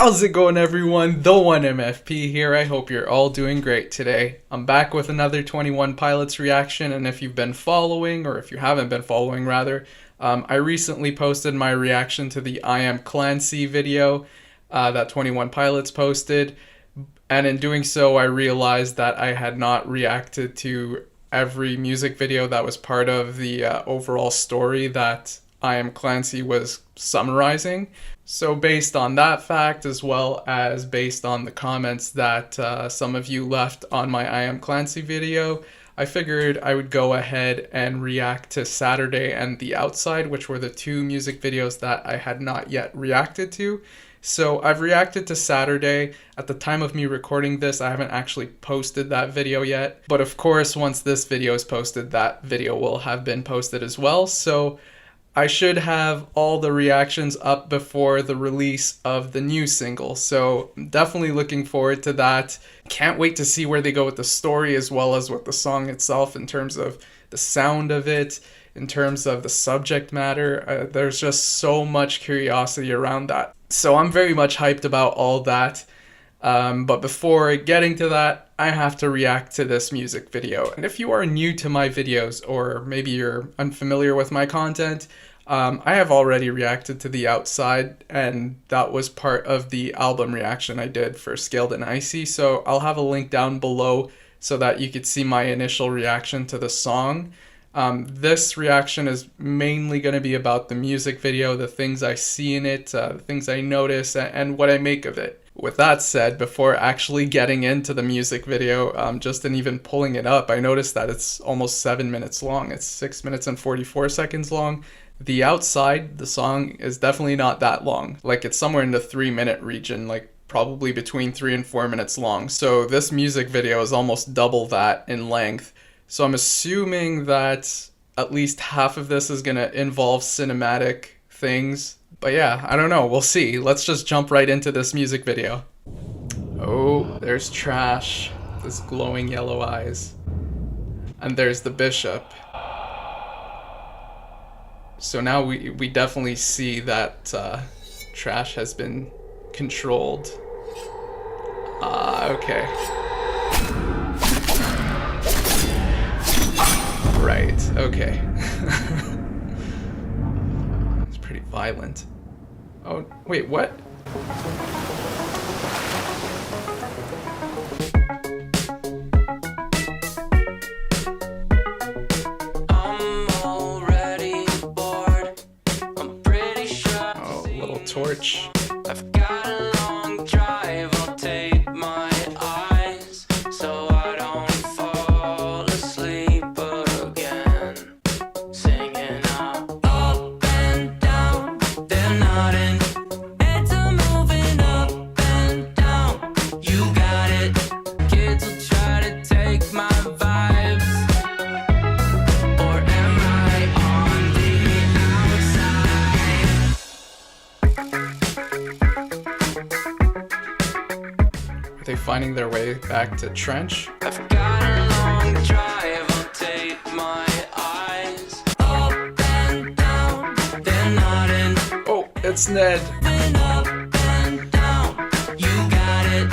How's it going, everyone? The 1MFP here. I hope you're all doing great today. I'm back with another 21 Pilots reaction, and if you've been following, or if you haven't been following rather, I recently posted my reaction to the I Am Clancy video that 21 Pilots posted, and in doing so I realized that I had not reacted to every music video that was part of the overall story that I Am Clancy was summarizing. So based on that fact, as well as based on the comments that some of you left on my I Am Clancy video, I figured I would go ahead and react to Saturday and The Outside, which were the two music videos that I had not yet reacted to. So I've reacted to Saturday. At the time of me recording this, I haven't actually posted that video yet. But of course, once this video is posted, that video will have been posted as well. So I should have all the reactions up before the release of the new single, so I'm definitely looking forward to that. Can't wait to see where they go with the story as well as with the song itself in terms of the sound of it, in terms of the subject matter. There's just so much curiosity around that. So I'm very much hyped about all that. But before getting to that, I have to react to this music video. And if you are new to my videos, or maybe you're unfamiliar with my content, I have already reacted to The Outside, and that was part of the album reaction I did for Scaled and Icy. So I'll have a link down below so that you could see my initial reaction to the song. This reaction is mainly going to be about the music video, the things I see in it, the things I notice, and what I make of it. With that said, before actually getting into the music video, just in even pulling it up, I noticed that it's almost 7 minutes long. It's 6 minutes and 44 seconds long. The Outside, the song, is definitely not that long. Like, it's somewhere in the 3-minute region, like probably between 3 and 4 minutes long. So this music video is almost double that in length. So I'm assuming that at least half of this is gonna involve cinematic things. But yeah, I don't know, we'll see. Let's just jump right into this music video. Oh, there's Trash, this glowing yellow eyes. And there's the Bishop. So now we definitely see that Trash has been controlled. Okay. Right, okay. It's pretty violent. Oh, wait, what? I'm already bored. I'm pretty sure. Oh, little torch. I've got a long drive. I'll take my eyes so I don't fall asleep again. Singing up and down. They're nodding. Heads are moving up and down. You got it. Kids will try to take my vibes. Or am I on the outside? Are they finding their way back to Trench? I've got a long drive, I'll take my eyes up and down. They're nodding. Oh, it's Ned. Up and down. You got it.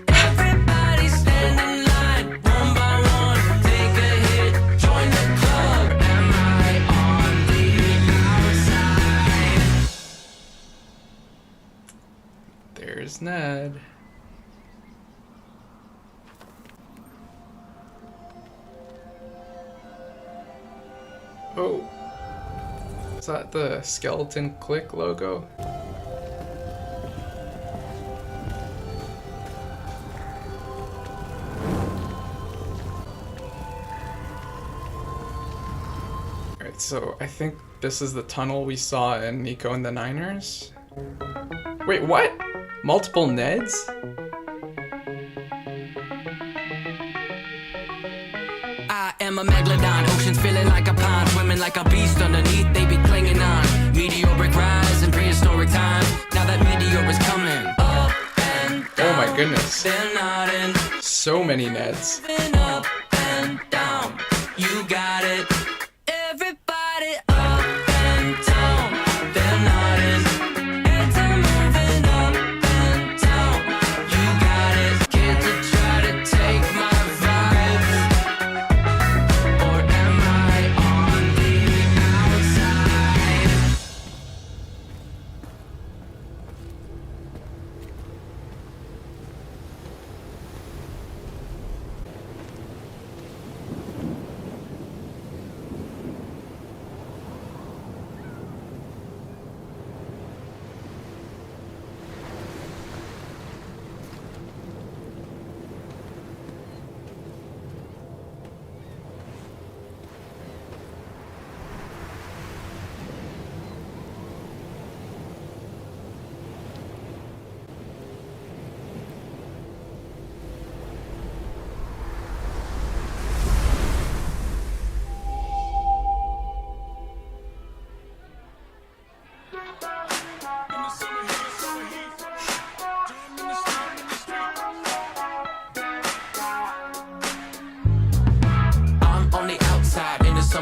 Everybody stand in line, one by one. Take a hit, join the club. Am I on the outside? There's Ned. Oh, is that the Skeleton Click logo? Alright, so I think this is the tunnel we saw in Nico and the Niners. Wait, what? Multiple Neds? I am a megalodon, oceans feeling like a pond, swimming like a beast underneath, they be clinging on. Meteoric rise in prehistoric times, now that meteor is coming up and down. Oh my goodness. They're nodding. So many Neds. Up and down. You got it. Everybody up and down. They're nodding. Heads are moving up and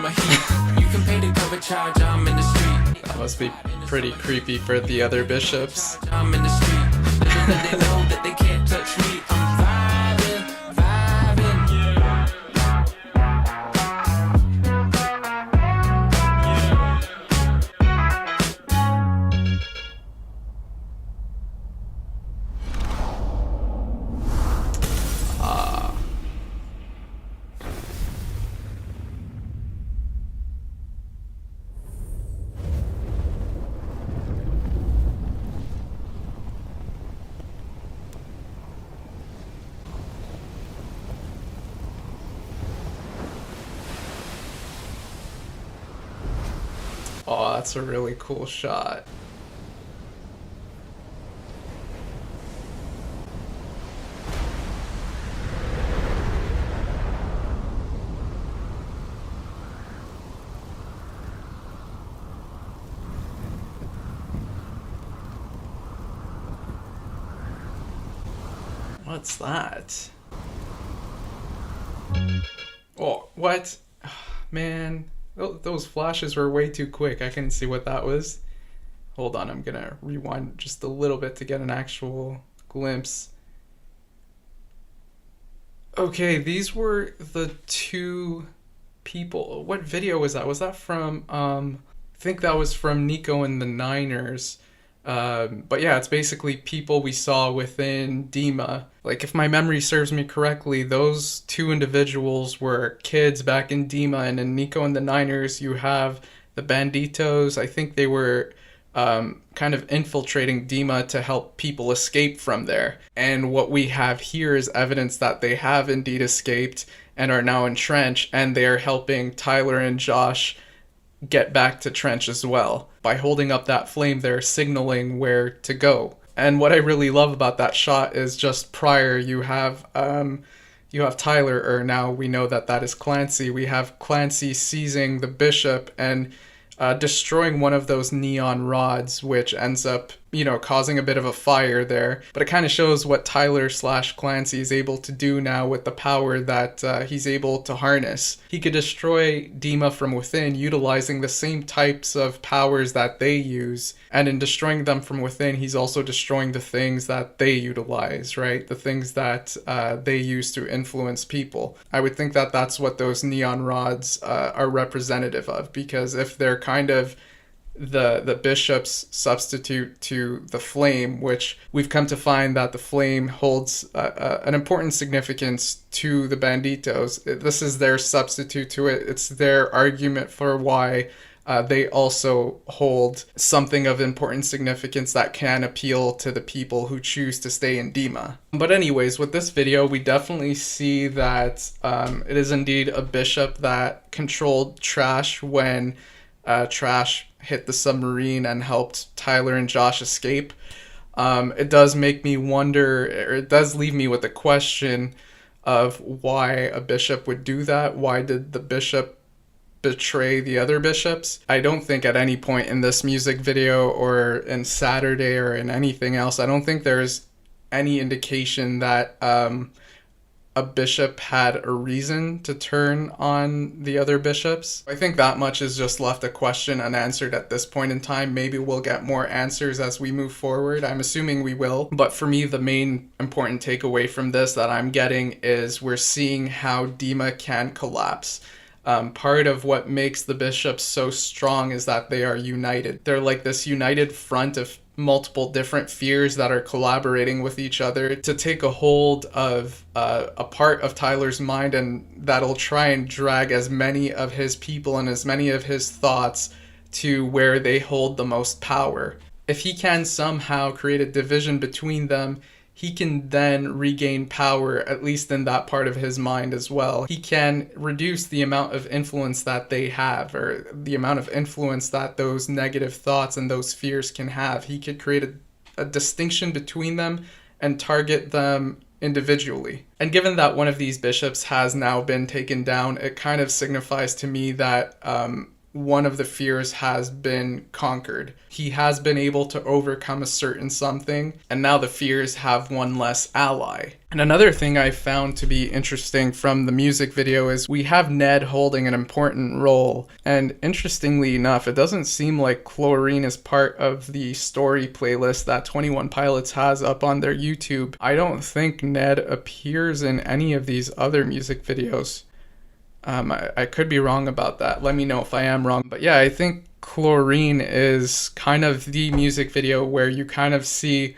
I'm a heat. You can pay the cover charge, I'm in the street. That must be pretty creepy for the other bishops. I'm in the street. Little did they know that they can't touch me. I'm vibing, vibing, Oh, that's a really cool shot. What's that? Oh, what? Man, those flashes were way too quick. I couldn't see what that was. Hold on, I'm gonna rewind just a little bit to get an actual glimpse. Okay, these were the two people. What video was that? Was that from, I think that was from Nico and the Niners. But yeah, it's basically people we saw within Dima. Like, if my memory serves me correctly, those two individuals were kids back in Dima, and in Nico and the Niners, you have the Banditos. I think they were kind of infiltrating Dima to help people escape from there. And what we have here is evidence that they have indeed escaped and are now in Trench, and they are helping Tyler and Josh get back to Trench as well. By holding up that flame, they're signaling where to go. And what I really love about that shot is just prior, you have Tyler, or now we know that that is Clancy. We have Clancy seizing the bishop and destroying one of those neon rods, which ends up, causing a bit of a fire there. But it kind of shows what Tyler/Clancy is able to do now with the power that he's able to harness. He could destroy Dima from within, utilizing the same types of powers that they use. And in destroying them from within, he's also destroying the things that they utilize, right? The things that they use to influence people. I would think that that's what those neon rods are representative of, because if they're kind of the bishop's substitute to the flame, which we've come to find that the flame holds an important significance to the Banditos. This is their substitute to it. It's their argument for why they also hold something of important significance that can appeal to the people who choose to stay in Dima. But anyways, with this video, we definitely see that it is indeed a bishop that controlled Trash when Trash hit the submarine and helped Tyler and Josh escape. It does make me wonder, or it does leave me with the question of why a bishop would do that. Why did the bishop betray the other bishops? I don't think at any point in this music video or in Saturday or in anything else, I don't think there's any indication that a bishop had a reason to turn on the other bishops. I think that much is just left a question unanswered at this point in time. Maybe we'll get more answers as we move forward. I'm assuming we will. But for me, the main important takeaway from this that I'm getting is we're seeing how Dima can collapse. Part of what makes the bishops so strong is that they are united. They're like this united front of multiple different fears that are collaborating with each other to take a hold of a part of Tyler's mind, and that'll try and drag as many of his people and as many of his thoughts to where they hold the most power. If he can somehow create a division between them, he can then regain power, at least in that part of his mind as well. He can reduce the amount of influence that they have, or the amount of influence that those negative thoughts and those fears can have. He could create a distinction between them and target them individually. And given that one of these bishops has now been taken down, it kind of signifies to me that one of the fears has been conquered. He has been able to overcome a certain something, and now the fears have one less ally. And another thing I found to be interesting from the music video is we have Ned holding an important role. And interestingly enough, it doesn't seem like Chlorine is part of the story playlist that 21 Pilots has up on their YouTube. I don't think Ned appears in any of these other music videos. I could be wrong about that. Let me know if I am wrong. But yeah, I think Chlorine is kind of the music video where you kind of see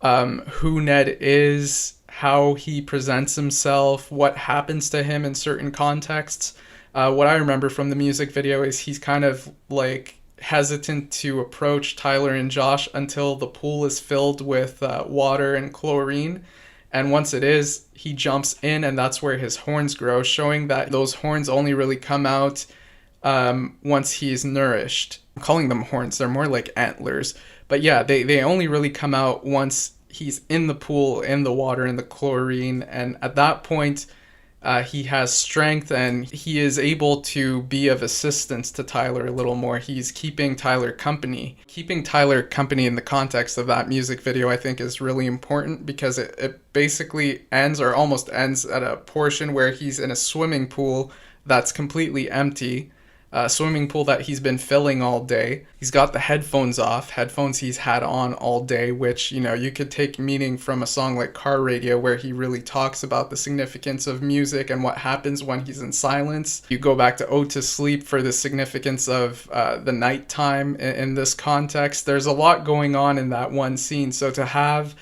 who Ned is, how he presents himself, what happens to him in certain contexts. What I remember from the music video is he's kind of like hesitant to approach Tyler and Josh until the pool is filled with water and chlorine. And once it is, he jumps in, and that's where his horns grow, showing that those horns only really come out once he's nourished. I'm calling them horns, they're more like antlers. But yeah, they only really come out once he's in the pool, in the water, in the chlorine. And at that point, he has strength, and he is able to be of assistance to Tyler a little more. He's keeping Tyler company. Keeping Tyler company in the context of that music video, I think, is really important because it basically ends, or almost ends, at a portion where he's in a swimming pool that's completely empty. A swimming pool that he's been filling all day. He's got the headphones off, headphones he's had on all day, which, you know, you could take meaning from a song like Car Radio, where he really talks about the significance of music and what happens when he's in silence. You go back to Ode to Sleep for the significance of the nighttime in this context. There's a lot going on in that one scene, so to have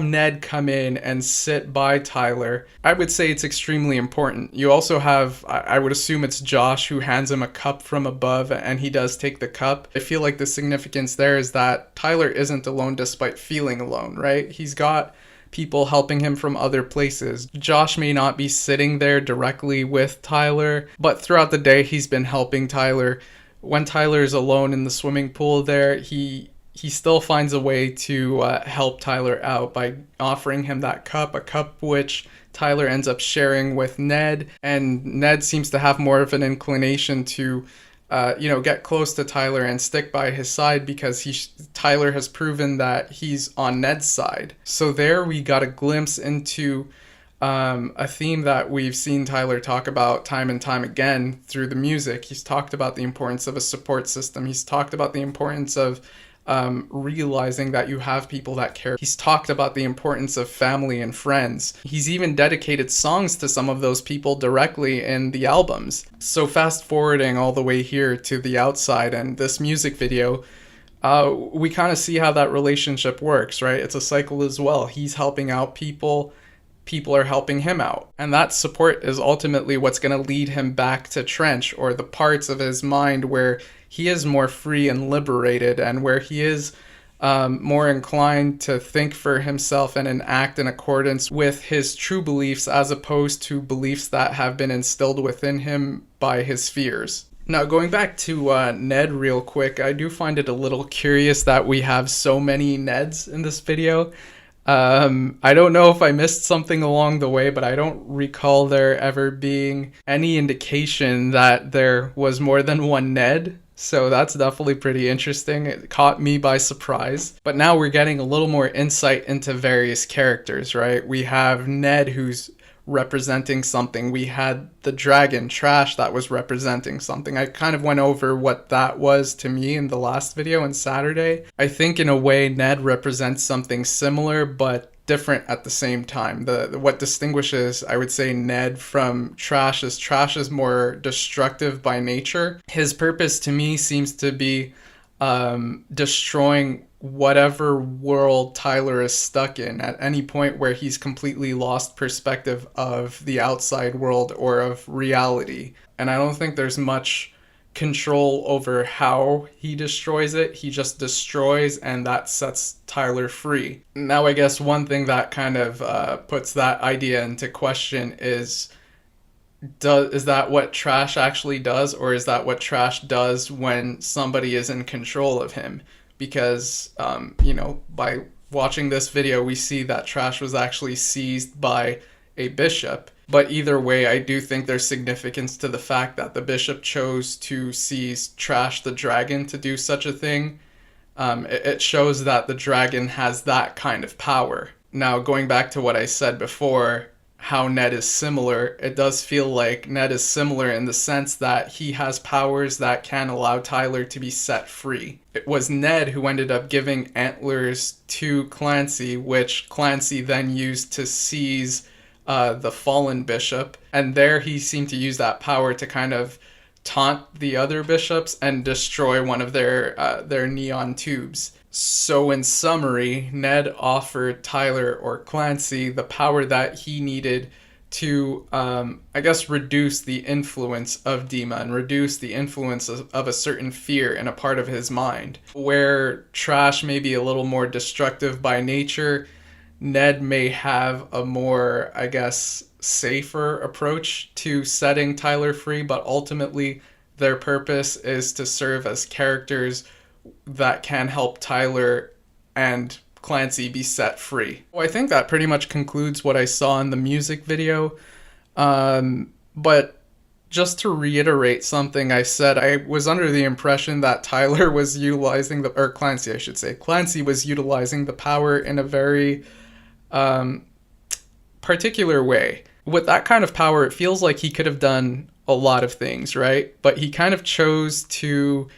Ned come in and sit by Tyler, I would say it's extremely important. You also have, I would assume it's Josh who hands him a cup from above, and he does take the cup. I feel like the significance there is that Tyler isn't alone despite feeling alone, right? He's got people helping him from other places. Josh may not be sitting there directly with Tyler, but throughout the day he's been helping Tyler. When Tyler's alone in the swimming pool there, he still finds a way to help Tyler out by offering him that cup, a cup which Tyler ends up sharing with Ned. And Ned seems to have more of an inclination to, get close to Tyler and stick by his side because Tyler has proven that he's on Ned's side. So there we got a glimpse into a theme that we've seen Tyler talk about time and time again through the music. He's talked about the importance of a support system. He's talked about the importance of realizing that you have people that care. He's talked about the importance of family and friends. He's even dedicated songs to some of those people directly in the albums. So fast forwarding all the way here to The Outside and this music video, we kind of see how that relationship works, right? It's a cycle as well. He's helping out people. People are helping him out. And that support is ultimately what's going to lead him back to Trench, or the parts of his mind where he is more free and liberated, and where he is more inclined to think for himself and act in accordance with his true beliefs, as opposed to beliefs that have been instilled within him by his fears. Now, going back to Ned real quick, I do find it a little curious that we have so many Neds in this video. I don't know if I missed something along the way, but I don't recall there ever being any indication that there was more than one Ned. So that's definitely pretty interesting. It caught me by surprise. But now we're getting a little more insight into various characters, right? We have Ned, who's representing something. We had the dragon, Trash, that was representing something. I kind of went over what that was to me in the last video on Saturday. I think in a way Ned represents something similar but different at the same time. What distinguishes, I would say, Ned from Trash is more destructive by nature. His purpose to me seems to be destroying whatever world Tyler is stuck in at any point where he's completely lost perspective of the outside world or of reality. And I don't think there's much control over how he destroys it. He just destroys, and that sets Tyler free. Now, I guess one thing that kind of puts that idea into question is that what Trash actually does, or is that what Trash does when somebody is in control of him? Because, by watching this video, we see that Trash was actually seized by a bishop. But either way, I do think there's significance to the fact that the bishop chose to seize Trash the Dragon to do such a thing. It shows that the dragon has that kind of power. Now, going back to what I said before, how Ned is similar, it does feel like Ned is similar in the sense that he has powers that can allow Tyler to be set free. It was Ned who ended up giving antlers to Clancy, which Clancy then used to seize the fallen bishop, and there he seemed to use that power to kind of taunt the other bishops and destroy one of their neon tubes. So in summary, Ned offered Tyler or Clancy the power that he needed to, reduce the influence of Dima and reduce the influence of a certain fear in a part of his mind. Where Trash may be a little more destructive by nature, Ned may have a more, safer approach to setting Tyler free, but ultimately their purpose is to serve as characters that can help Tyler and Clancy be set free. Well, I think that pretty much concludes what I saw in the music video. But just to reiterate something I said, I was under the impression that Tyler was utilizing Clancy, I should say. Clancy was utilizing the power in a very particular way. With that kind of power, it feels like he could have done a lot of things, right? But he kind of chose to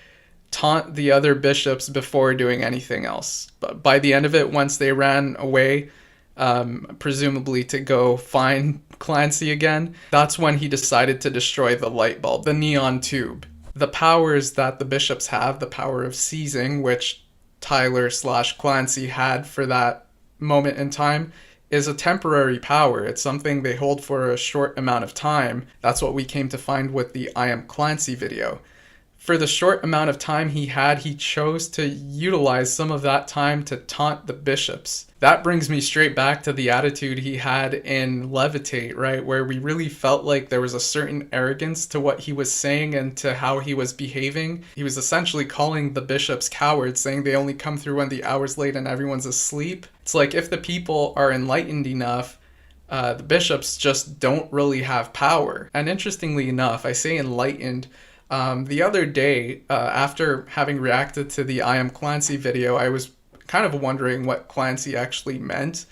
taunt the other bishops before doing anything else. But by the end of it, once they ran away, presumably to go find Clancy again, that's when he decided to destroy the light bulb, the neon tube. The powers that the bishops have, the power of seizing, which Tyler/Clancy had for that moment in time, is a temporary power. It's something they hold for a short amount of time. That's what we came to find with the I Am Clancy video. For the short amount of time he had, he chose to utilize some of that time to taunt the bishops. That brings me straight back to the attitude he had in Levitate, right? Where we really felt like there was a certain arrogance to what he was saying and to how he was behaving. He was essentially calling the bishops cowards, saying they only come through when the hour's late and everyone's asleep. It's like if the people are enlightened enough, the bishops just don't really have power. And interestingly enough, I say enlightened, the other day, after having reacted to the I Am Clancy video, I was kind of wondering what Clancy actually meant.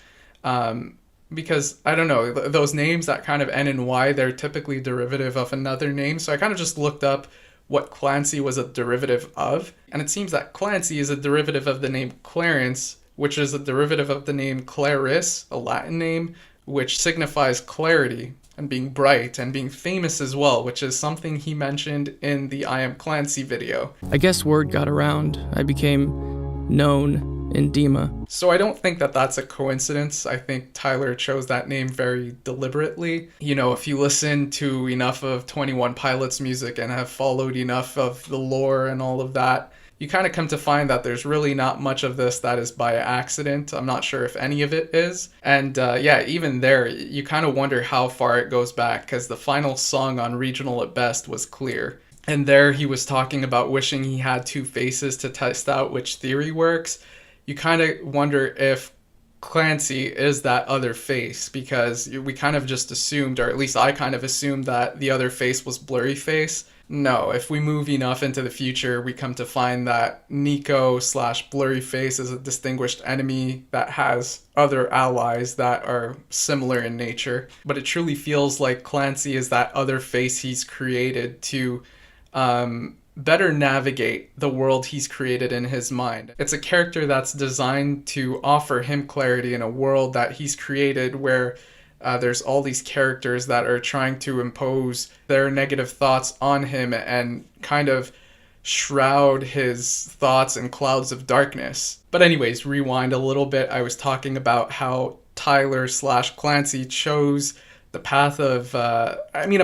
Because, I don't know, those names that kind of end in Y, they're typically derivative of another name. So I kind of just looked up what Clancy was a derivative of. And it seems that Clancy is a derivative of the name Clarence, which is a derivative of the name Clarice, a Latin name, which signifies clarity and being bright and being famous as well, which is something he mentioned in the I Am Clancy video. I guess word got around. I became known in Dima. So I don't think that that's a coincidence. I think Tyler chose that name very deliberately. You know, if you listen to enough of 21 Pilots music and have followed enough of the lore and all of that, you kind of come to find that there's really not much of this that is by accident. I'm not sure if any of it is. And even there, you kind of wonder how far it goes back, because the final song on Regional at Best was Clear. And there he was talking about wishing he had two faces to test out which theory works. You kind of wonder if Clancy is that other face, because we kind of just assumed, or at least I kind of assumed, that the other face was Blurryface. No, if we move enough into the future, we come to find that Nico/Blurryface is a distinguished enemy that has other allies that are similar in nature. But it truly feels like Clancy is that other face he's created to better navigate the world he's created in his mind. It's a character that's designed to offer him clarity in a world that he's created where there's all these characters that are trying to impose their negative thoughts on him and kind of shroud his thoughts in clouds of darkness. But anyways, rewind a little bit. I was talking about how Tyler/Clancy chose the path of, a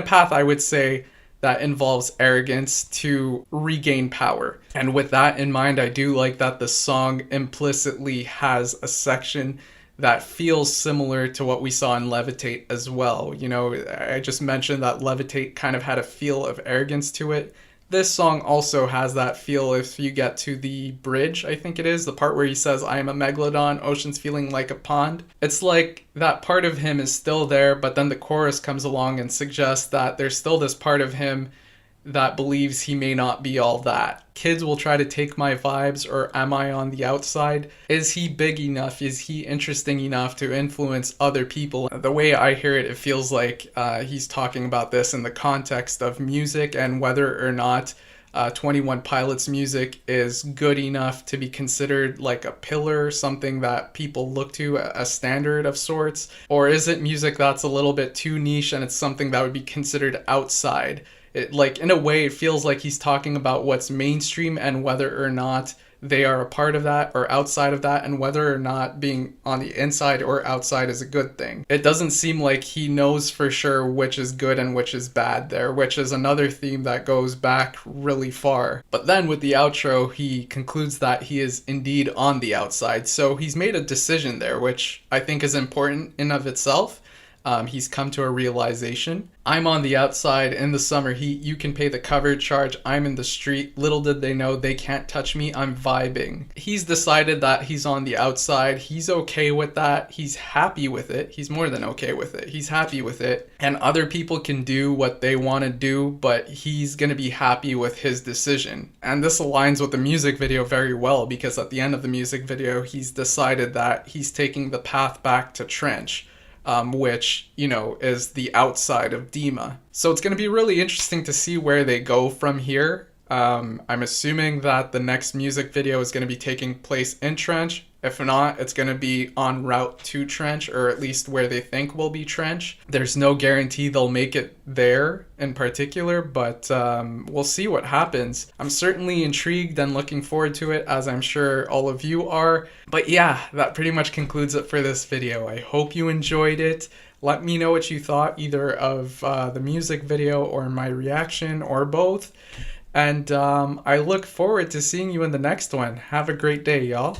path I would say that involves arrogance to regain power. And with that in mind, I do like that the song implicitly has a section that feels similar to what we saw in Levitate as well. You know, I just mentioned that Levitate kind of had a feel of arrogance to it. This song also has that feel if you get to the bridge, I think it is, the part where he says, I am a megalodon, ocean's feeling like a pond. It's like that part of him is still there, but then the chorus comes along and suggests that there's still this part of him that believes he may not be all that. Kids will try to take my vibes, or am I on the outside? Is he big enough? Is he interesting enough to influence other people? The way I hear it, it feels like he's talking about this in the context of music and whether or not 21 Pilots music is good enough to be considered like a pillar, something that people look to, a standard of sorts, or is it music that's a little bit too niche and it's something that would be considered outside? Like, in a way, it feels like he's talking about what's mainstream and whether or not they are a part of that or outside of that, and whether or not being on the inside or outside is a good thing. It doesn't seem like he knows for sure which is good and which is bad there, which is another theme that goes back really far. But then with the outro, he concludes that he is indeed on the outside. So he's made a decision there, which I think is important in of itself. He's come to a realization. I'm on the outside in the summer heat. You can pay the cover charge. I'm in the street. Little did they know they can't touch me. I'm vibing. He's decided that he's on the outside. He's okay with that. He's happy with it. He's more than okay with it. He's happy with it. And other people can do what they want to do, but he's going to be happy with his decision. And this aligns with the music video very well, because at the end of the music video, he's decided that he's taking the path back to Trench. Which, you know, is the outside of Dima. So it's going to be really interesting to see where they go from here. I'm assuming that the next music video is going to be taking place in Trench. If not, it's going to be en route to Trench, or at least where they think will be Trench. There's no guarantee they'll make it there in particular, but we'll see what happens. I'm certainly intrigued and looking forward to it, as I'm sure all of you are. But yeah, that pretty much concludes it for this video. I hope you enjoyed it. Let me know what you thought, either of the music video or my reaction, or both. And I look forward to seeing you in the next one. Have a great day, y'all.